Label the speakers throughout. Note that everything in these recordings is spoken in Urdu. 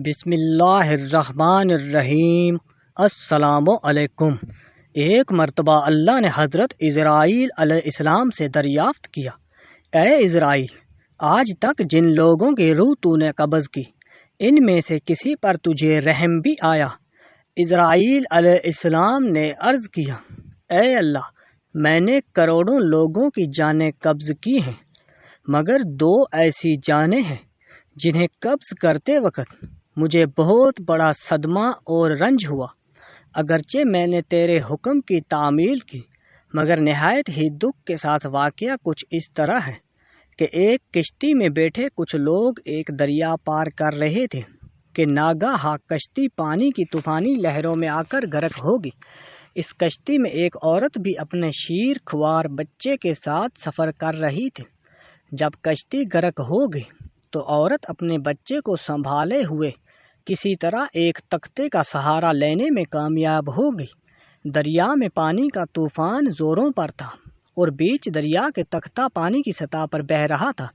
Speaker 1: بسم اللہ الرحمن الرحیم۔ السلام علیکم۔ ایک مرتبہ اللہ نے حضرت اسرائیل علیہ السلام سے دریافت کیا، اے اسرائیل، آج تک جن لوگوں کی روح تو نے قبض کی، ان میں سے کسی پر تجھے رحم بھی آیا؟ اسرائیل علیہ السلام نے عرض کیا، اے اللہ، میں نے کروڑوں لوگوں کی جانیں قبض کی ہیں، مگر دو ایسی جانیں ہیں جنہیں قبض کرتے وقت مجھے بہت بڑا صدمہ اور رنج ہوا۔ اگرچہ میں نے تیرے حکم کی تعمیل کی، مگر نہایت ہی دکھ کے ساتھ واقعہ کچھ اس طرح ہے کہ ایک کشتی میں بیٹھے کچھ لوگ ایک دریا پار کر رہے تھے کہ ناگہاں کشتی پانی کی طوفانی لہروں میں آ کر غرق ہوگی۔ اس کشتی میں ایک عورت بھی اپنے شیر خوار بچے کے ساتھ سفر کر رہی تھی۔ جب کشتی غرق ہو گئی تو عورت اپنے بچے کو سنبھالے ہوئے کسی طرح ایک تختے کا سہارا لینے میں کامیاب ہو گئی۔ دریا میں پانی کا طوفان زوروں پر تھا اور بیچ دریا کے تختہ پانی کی سطح پر بہہ رہا تھا،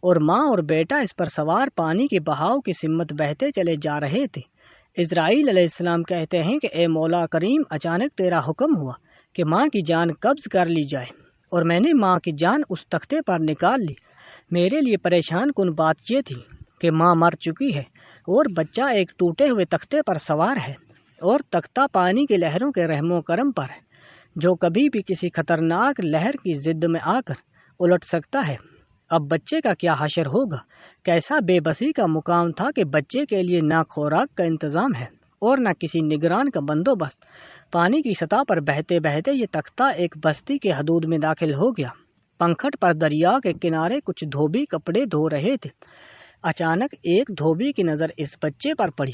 Speaker 1: اور ماں اور بیٹا اس پر سوار پانی کے بہاؤ کی سمت بہتے چلے جا رہے تھے۔ اسرائیل علیہ السلام کہتے ہیں کہ اے مولا کریم، اچانک تیرا حکم ہوا کہ ماں کی جان قبض کر لی جائے، اور میں نے ماں کی جان اس تختے پر نکال لی۔ میرے لیے پریشان کن بات یہ تھی کہ ماں مر چکی ہے اور بچہ ایک ٹوٹے ہوئے تختے پر سوار ہے، اور تختہ پانی کی لہروں کے رحم و کرم پر ہے، جو کبھی بھی کسی خطرناک لہر کی ضد میں آ کر الٹ سکتا ہے۔ اب بچے کا کیا حشر ہوگا؟ کیسا بے بسی کا مقام تھا کہ بچے کے لیے نہ خوراک کا انتظام ہے اور نہ کسی نگران کا بندوبست۔ پانی کی سطح پر بہتے بہتے یہ تختہ ایک بستی کے حدود میں داخل ہو گیا۔ پنکھٹ پر دریا کے کنارے کچھ دھوبی کپڑے دھو رہے تھے۔ اچانک ایک دھوبی کی نظر اس بچے پر پڑی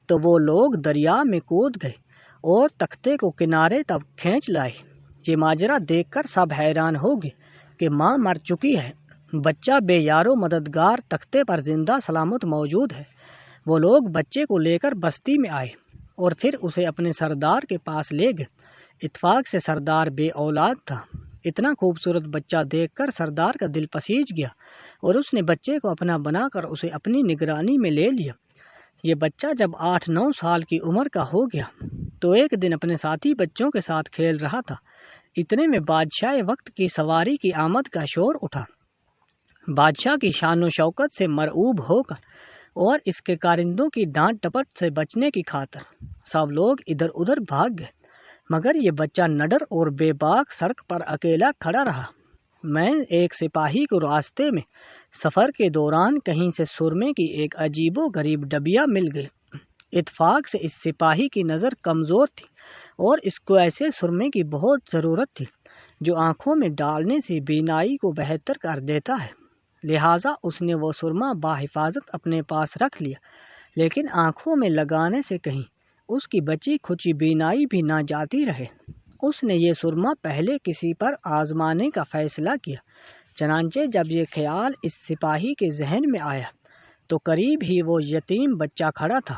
Speaker 1: تو وہ لوگ دریا میں کود گئے اور تختے کو کنارے تک کھینچ لائے۔ یہ ماجرا دیکھ کر سب حیران ہو گئے کہ ماں مر چکی ہے، بچہ بے یار و مددگار تختے پر زندہ سلامت موجود ہے۔ وہ لوگ بچے کو لے کر بستی میں آئے اور پھر اسے اپنے سردار کے پاس لے گئے۔ اتفاق سے سردار بے اولاد تھا۔ اتنا خوبصورت بچہ دیکھ کر سردار کا دل پسیج گیا اور اس نے بچے کو اپنا بنا کر اسے اپنی نگرانی میں لے لیا۔ یہ بچہ جب 8-9 سال کی عمر کا ہو گیا تو ایک دن اپنے ساتھی بچوں کے ساتھ کھیل رہا تھا۔ اتنے میں بادشاہ وقت کی سواری کی آمد کا شور اٹھا۔ بادشاہ کی شان و شوکت سے مرعوب ہو کر اور اس کے کارندوں کی ڈانٹ ڈپٹ سے بچنے کی خاطر سب لوگ ادھر ادھر بھاگ گئے، مگر یہ بچہ نڈر اور بے باک سڑک پر اکیلا کھڑا رہا۔ میں ایک سپاہی کو راستے میں سفر کے دوران کہیں سے سرمے کی ایک عجیب و غریب ڈبیا مل گئی۔ اتفاق سے اس سپاہی کی نظر کمزور تھی اور اس کو ایسے سرمے کی بہت ضرورت تھی جو آنکھوں میں ڈالنے سے بینائی کو بہتر کر دیتا ہے، لہٰذا اس نے وہ سرما بحفاظت اپنے پاس رکھ لیا، لیکن آنکھوں میں لگانے سے کہیں اس کی بچی کھچی بینائی بھی نہ جاتی رہے۔ اس نے یہ سرما پہلے کسی پر آزمانے کا فیصلہ کیا، چنانچہ جب یہ خیال اس سپاہی کے ذہن میں آیا تو قریب ہی وہ یتیم بچہ کھڑا تھا۔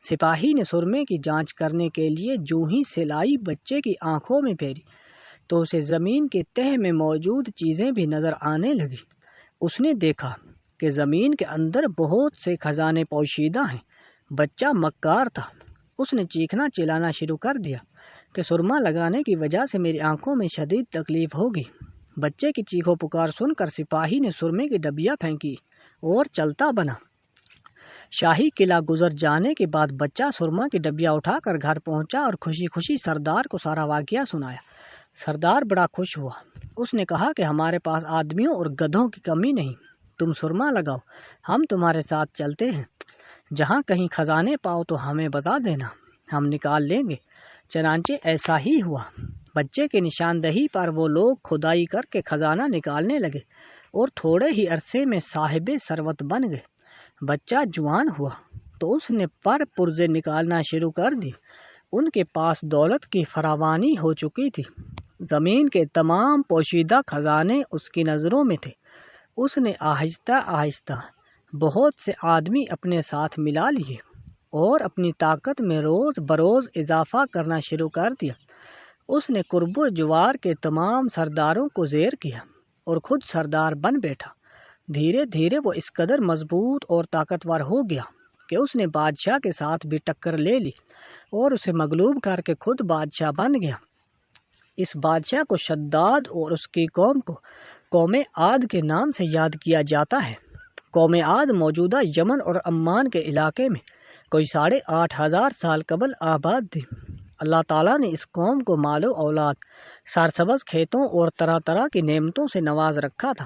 Speaker 1: سپاہی نے سرمے کی جانچ کرنے کے لیے جو ہی سلائی بچے کی آنکھوں میں پھیری تو اسے زمین کے تہہ میں موجود چیزیں بھی نظر آنے لگی۔ اس نے دیکھا کہ زمین کے اندر بہت سے خزانے پوشیدہ ہیں۔ بچہ مکار تھا۔ اس نے چیخنا چلانا شروع کر دیا کہ سرما لگانے کی وجہ سے میری آنکھوں میں شدید تکلیف ہوگی۔ بچے کی چیخو پکار سن کر سپاہی نے سرمے کی ڈبیا پھینکی اور چلتا بنا۔ شاہی قلعہ گزر جانے کے بعد بچہ سرما کی ڈبیا اٹھا کر گھر پہنچا اور خوشی خوشی سردار کو سارا واقعہ سنایا۔ سردار بڑا خوش ہوا۔ اس نے کہا کہ ہمارے پاس آدمیوں اور گدھوں کی کمی نہیں، تم سرما لگاؤ، ہم تمہارے ساتھ چلتے ہیں، جہاں کہیں خزانے پاؤ تو ہمیں بتا دینا، ہم نکال لیں گے۔ چنانچہ ایسا ہی ہوا۔ بچے کی نشاندہی پر وہ لوگ کھدائی کر کے خزانہ نکالنے لگے اور تھوڑے ہی عرصے میں صاحب ثروت بن گئے۔ بچہ جوان ہوا تو اس نے پرزے نکالنا شروع کر دی۔ ان کے پاس دولت کی فراوانی ہو چکی تھی۔ زمین کے تمام پوشیدہ خزانے اس کی نظروں میں تھے۔ اس نے آہستہ آہستہ بہت سے آدمی اپنے ساتھ ملا لیے اور اپنی طاقت میں روز بروز اضافہ کرنا شروع کر دیا۔ اس نے قرب و جوار کے تمام سرداروں کو زیر کیا اور خود سردار بن بیٹھا۔ دھیرے دھیرے وہ اس قدر مضبوط اور طاقتور ہو گیا کہ اس نے بادشاہ کے ساتھ بھی ٹکر لے لی اور اسے مغلوب کر کے خود بادشاہ بن گیا۔ اس بادشاہ کو شداد اور اس کی قوم کو قوم عاد کے نام سے یاد کیا جاتا ہے۔ قوم عاد موجودہ یمن اور عمان کے علاقے میں کوئی 8,500 سال قبل آباد تھی۔ اللہ تعالیٰ نے اس قوم کو مال و اولاد، سرسبز کھیتوں اور طرح طرح کی نعمتوں سے نواز رکھا تھا،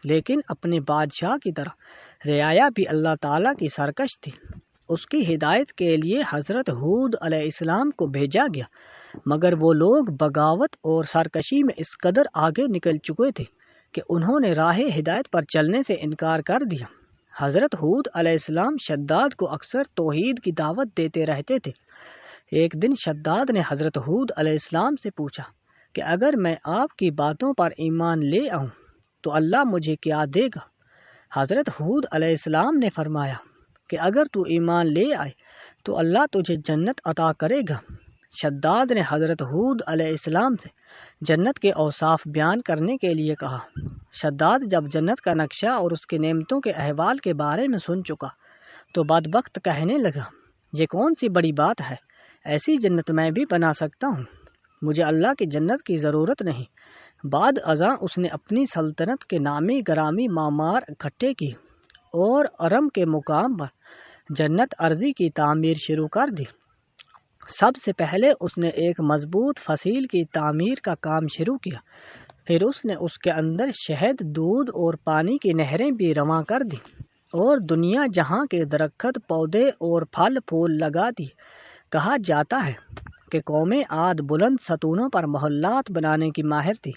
Speaker 1: لیکن اپنے بادشاہ کی طرح رعایا بھی اللہ تعالیٰ کی سرکش تھی۔ اس کی ہدایت کے لیے حضرت ہود علیہ السلام کو بھیجا گیا، مگر وہ لوگ بغاوت اور سرکشی میں اس قدر آگے نکل چکے تھے کہ انہوں نے راہ ہدایت پر چلنے سے انکار کر دیا۔ حضرت ہود علیہ السلام شداد کو اکثر توحید کی دعوت دیتے رہتے تھے۔ ایک دن شداد نے حضرت ہود علیہ السلام سے پوچھا کہ اگر میں آپ کی باتوں پر ایمان لے آؤں تو اللہ مجھے کیا دے گا؟ حضرت ہود علیہ السلام نے فرمایا کہ اگر تو ایمان لے آئے تو اللہ تجھے جنت عطا کرے گا۔ شداد نے حضرت ہود علیہ السلام سے جنت کے اوصاف بیان کرنے کے لیے کہا۔ شداد جب جنت کا نقشہ اور اس کے نعمتوں کے احوال کے بارے میں سن چکا تو بدبخت کہنے لگا، یہ کون سی بڑی بات ہے، ایسی جنت میں بھی بنا سکتا ہوں، مجھے اللہ کی جنت کی ضرورت نہیں۔ بعد ازاں اس نے اپنی سلطنت کے نامی گرامی معمار اکٹھے کی اور ارم کے مقام پر جنت ارضی کی تعمیر شروع کر دی۔ سب سے پہلے اس نے ایک مضبوط فصیل کی تعمیر کا کام شروع کیا، پھر اس نے اس کے اندر شہد، دودھ اور پانی کی نہریں بھی رواں کر دی اور دنیا جہاں کے درخت، پودے اور پھل پھول لگا دی۔ کہا جاتا ہے کہ قوم عاد بلند ستونوں پر محلات بنانے کی ماہر تھی۔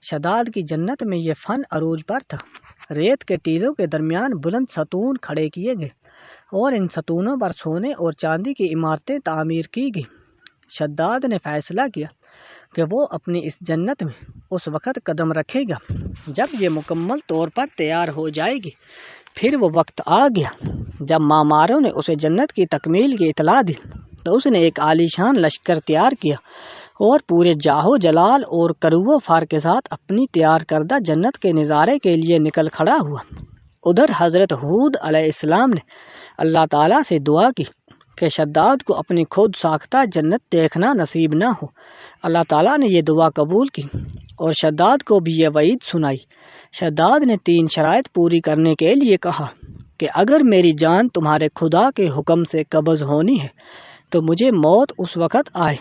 Speaker 1: شداد کی جنت میں یہ فن عروج پر تھا۔ ریت کے ٹیلوں کے درمیان بلند ستون کھڑے کیے گئے اور ان ستونوں پر سونے اور چاندی کی عمارتیں تعمیر کی گئی۔ شداد نے فیصلہ کیا کہ وہ اپنی اس جنت میں اس وقت قدم رکھے گا جب یہ مکمل طور پر تیار ہو جائے گی۔ پھر وہ وقت آ گیا جب معماروں نے اسے جنت کی تکمیل کی اطلاع دی تو اس نے ایک عالیشان لشکر تیار کیا اور پورے جاہو جلال اور کرو و فر کے ساتھ اپنی تیار کردہ جنت کے نظارے کے لیے نکل کھڑا ہوا۔ ادھر حضرت ہود علیہ السلام نے اللہ تعالیٰ سے دعا کی کہ شداد کو اپنی خود ساختہ جنت دیکھنا نصیب نہ ہو۔ اللہ تعالیٰ نے یہ دعا قبول کی اور شداد کو بھی یہ وعید سنائی۔ شداد نے 3 شرائط پوری کرنے کے لیے کہا کہ اگر میری جان تمہارے خدا کے حکم سے قبض ہونی ہے تو مجھے موت اس وقت آئے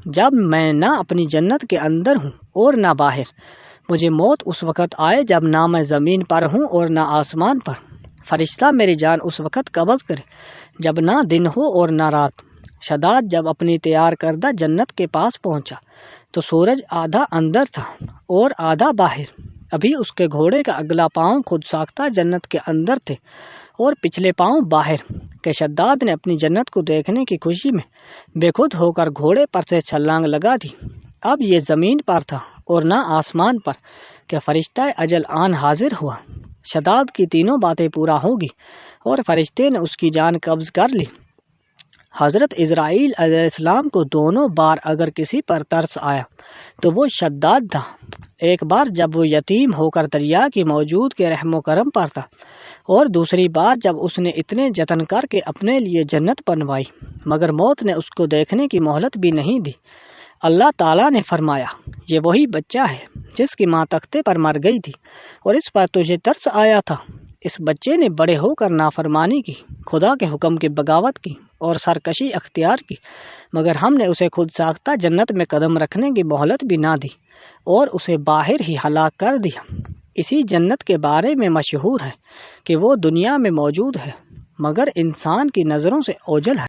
Speaker 1: جب میں نہ اپنی جنت کے اندر ہوں اور نہ باہر، مجھے موت اس وقت آئے جب نہ میں زمین پر ہوں اور نہ آسمان پر، فرشتہ میری جان اس وقت قبض کرے جب نہ دن ہو اور نہ رات۔ شداد جب اپنی تیار کردہ جنت کے پاس پہنچا تو سورج آدھا اندر تھا اور آدھا باہر۔ ابھی اس کے گھوڑے کا اگلا پاؤں خود ساختہ جنت کے اندر تھے اور پچھلے پاؤں باہر کہ شداد نے اپنی جنت کو دیکھنے کی خوشی میں بے خود ہو کر گھوڑے پر سے چھلانگ لگا دی۔ اب یہ زمین پر تھا اور نہ آسمان پر کہ فرشتہ اجل آن حاضر ہوا۔ شداد کی 3 باتیں پورا ہوگی اور فرشتے نے اس کی جان قبض کر لی۔ حضرت اسرائیل علیہ السلام کو دونوں بار اگر کسی پر ترس آیا تو وہ شداد تھا۔ ایک بار جب وہ یتیم ہو کر دریا کی موجود کے رحم و کرم پر تھا اور دوسری بار جب اس نے اتنے جتن کر کے اپنے لیے جنت بنوائی مگر موت نے اس کو دیکھنے کی مہلت بھی نہیں دی۔ اللہ تعالیٰ نے فرمایا، یہ وہی بچہ ہے جس کی ماں تختے پر مر گئی تھی اور اس پر تجھے ترس آیا تھا۔ اس بچے نے بڑے ہو کر نافرمانی کی، خدا کے حکم کی بغاوت کی اور سرکشی اختیار کی، مگر ہم نے اسے خود ساختہ جنت میں قدم رکھنے کی مہلت بھی نہ دی اور اسے باہر ہی ہلاک کر دیا۔ اسی جنت کے بارے میں مشہور ہے کہ وہ دنیا میں موجود ہے مگر انسان کی نظروں سے اوجھل ہے۔